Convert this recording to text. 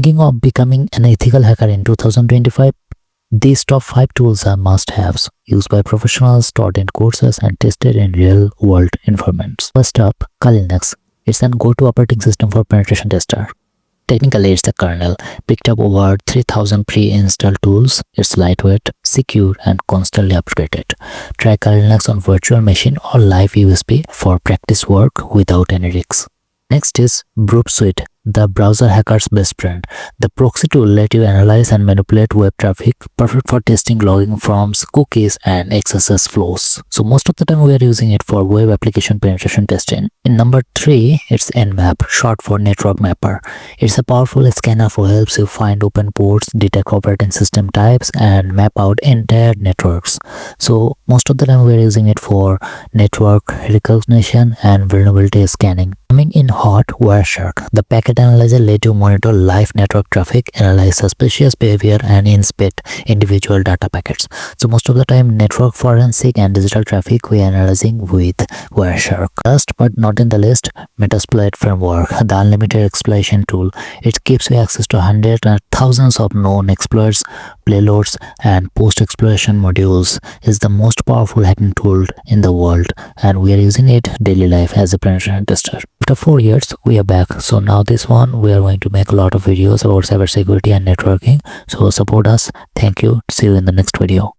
Thinking of becoming an ethical hacker in 2025? These top 5 tools are must-haves, used by professionals, taught in courses, and tested in real-world environments. First up, Kinex. It's a go-to operating system for penetration tester. Technically, it's the kernel, picked up over 3000 pre-installed tools. It's lightweight, secure, and constantly upgraded. Try Kinex on virtual machine or live USB for practice work without any risks. Next is Proxy, the browser hacker's best friend. The Proxy tool lets you analyze and manipulate web traffic, perfect for testing logging forms, cookies, and XSS flows. So most of the time we are using it for web application penetration testing. In number 3, it's Nmap, short for Network Mapper. It's a powerful scanner who helps you find open ports, detect operating system types, and map out entire networks. So most of the time we are using it for network recognition and vulnerability scanning. Coming in hot, Wireshark. The packet analyzer lets you monitor live network traffic, analyze suspicious behavior, and inspect individual data packets. So most of the time, network forensic and digital traffic we are analyzing with Wireshark. Last but not in the list, Metasloit Framework, the unlimited exploitation tool. It gives you access to hundreds and thousands of known exploits, payloads, and post-exploration modules. It's the most powerful hacking tool in the world, and we are using it daily life as a penetration tester. After 4 years, we are back. So now this one, we are going to make a lot of videos about cybersecurity and networking. So support us. Thank you. See you in the next video.